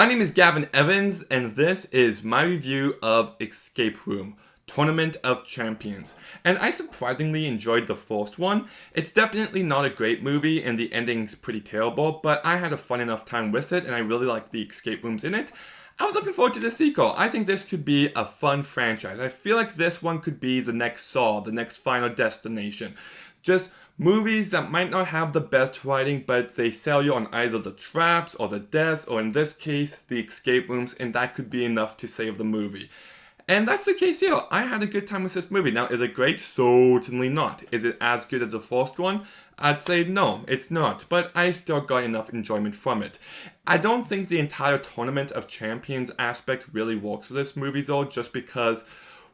My name is Gavin Evans, and this is my review of Escape Room Tournament of Champions. And I surprisingly enjoyed the first one. It's definitely not a great movie, and the ending's pretty terrible, but I had a fun enough time with it, and I really liked the escape rooms in it. I was looking forward to the sequel. I think this could be a fun franchise. I feel like this one could be the next Saw, the next Final Destination. Just movies that might not have the best writing, but they sell you on either the traps or the deaths, or in this case, the escape rooms, and that could be enough to save the movie. And that's the case here. I had a good time with this movie. Now, is it great? Certainly not. Is it as good as the first one? I'd say no, it's not, but I still got enough enjoyment from it. I don't think the entire Tournament of Champions aspect really works for this movie though, just because,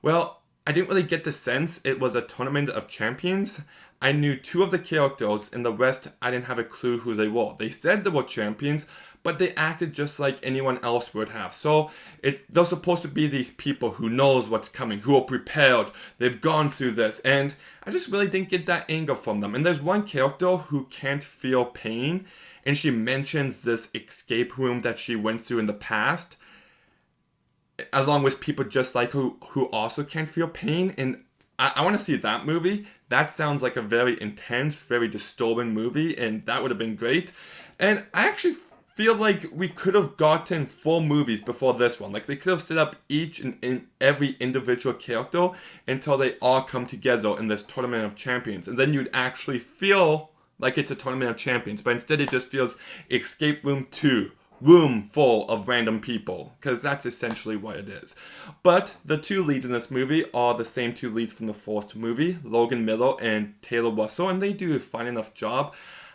well, I didn't really get the sense it was a Tournament of Champions. I knew two of the characters, and the rest I didn't have a clue who they were. They said they were champions, but they acted just like anyone else would have. So they're supposed to be these people who knows what's coming, who are prepared, they've gone through this, and I just really didn't get that anger from them. And there's one character who can't feel pain, and she mentions this escape room that she went through in the past, along with people just like who also can't feel pain. And I want to see that movie. That sounds like a very intense, very disturbing movie, and that would have been great. And I actually feel like we could have gotten 4 movies before this one. Like, they could have set up each and every individual character until they all come together in this Tournament of Champions. And then you'd actually feel like it's a Tournament of Champions. But instead it just feels Escape Room 2. Room full of random people, because that's essentially what it is. But the two leads in this movie are the same two leads from the first movie, Logan Miller and Taylor Russell, and they do a fine enough job.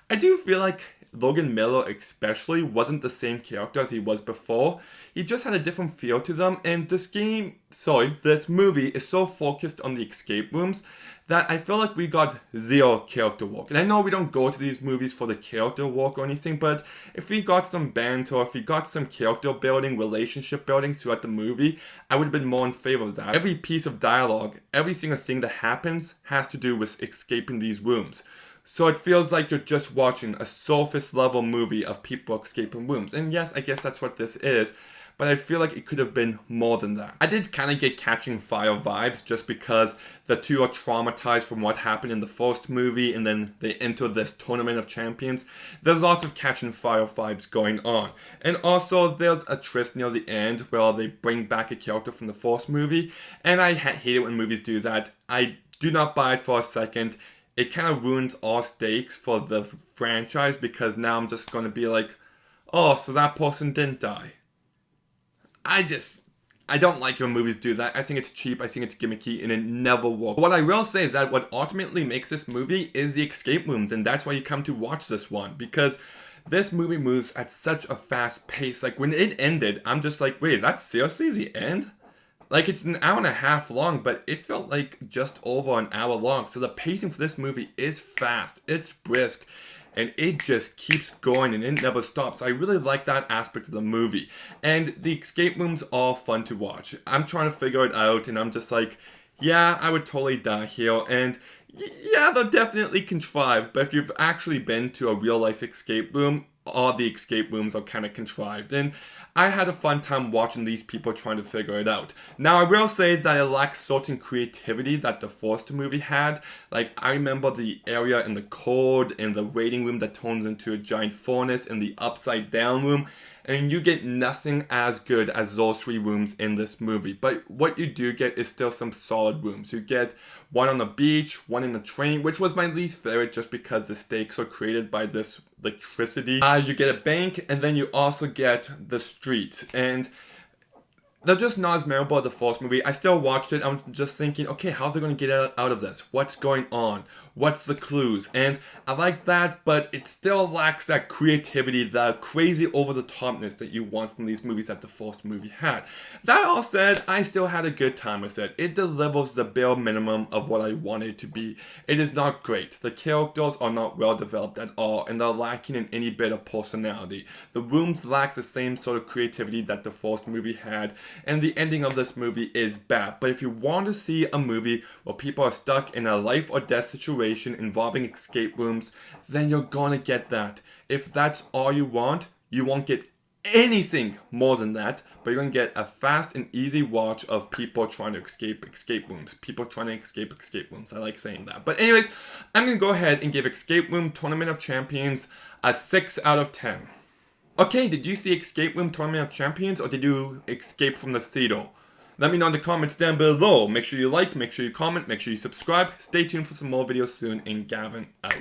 I do feel like Logan Miller especially wasn't the same character as he was before. He just had a different feel to them, and this movie is so focused on the escape rooms that I feel like we got zero character work. And I know we don't go to these movies for the character work or anything, but if we got some banter, if we got some character building, relationship building throughout the movie, I would have been more in favor of that. Every piece of dialogue, every single thing that happens has to do with escaping these rooms. So it feels like you're just watching a surface level movie of people escaping rooms. And yes, I guess that's what this is, but I feel like it could have been more than that. I did kind of get Catching Fire vibes just because the two are traumatized from what happened in the first movie, and then they enter this Tournament of Champions. There's lots of Catching Fire vibes going on. And also there's a twist near the end where they bring back a character from the first movie, and I hate it when movies do that. I do not buy it for a second. It kind of ruins all stakes for the franchise, because now I'm just going to be like, oh, so that person didn't die. I don't like when movies do that. I think it's cheap, I think it's gimmicky, and it never works. What I will say is that what ultimately makes this movie is the escape rooms, and that's why you come to watch this one, because this movie moves at such a fast pace. Like, when it ended, I'm just like, wait, that's seriously the end? Like, it's an hour and a half long, but it felt like just over an hour long. So the pacing for this movie is fast, it's brisk, and it just keeps going and it never stops. So I really like that aspect of the movie. And the escape rooms are fun to watch. I'm trying to figure it out, and I'm just like, yeah, I would totally die here. And yeah, they're definitely contrived, but if you've actually been to a real life escape room, all the escape rooms are kind of contrived, and I had a fun time watching these people trying to figure it out. Now, I will say that it lacks certain creativity that the first movie had. Like, I remember the area in the cold, in the waiting room that turns into a giant furnace, in the upside down room, and you get nothing as good as those 3 rooms in this movie. But what you do get is still some solid rooms. You get one on the beach, one in the train, which was my least favorite just because the stakes are created by this electricity. You get a bank, and then you also get the street. And they're just not as memorable as the first movie. I still watched it. I'm just thinking, okay, how's it going to get out of this? What's going on? What's the clues? And I like that, but it still lacks that creativity, that crazy over-the-topness that you want from these movies that the first movie had. That all said, I still had a good time with it. It delivers the bare minimum of what I wanted it to be. It is not great. The characters are not well developed at all, and they're lacking in any bit of personality. The rooms lack the same sort of creativity that the first movie had, and the ending of this movie is bad. But if you want to see a movie where people are stuck in a life or death situation involving escape rooms, then you're gonna get that. If that's all you want, you won't get anything more than that, but you're gonna get a fast and easy watch of people trying to escape rooms. People trying to escape rooms. I like saying that. But anyways, I'm gonna go ahead and give Escape Room Tournament of Champions a 6 out of 10. Okay, did you see Escape Room Tournament of Champions, or did you escape from the theater? Let me know in the comments down below. Make sure you like, make sure you comment, make sure you subscribe. Stay tuned for some more videos soon, and Gavin out.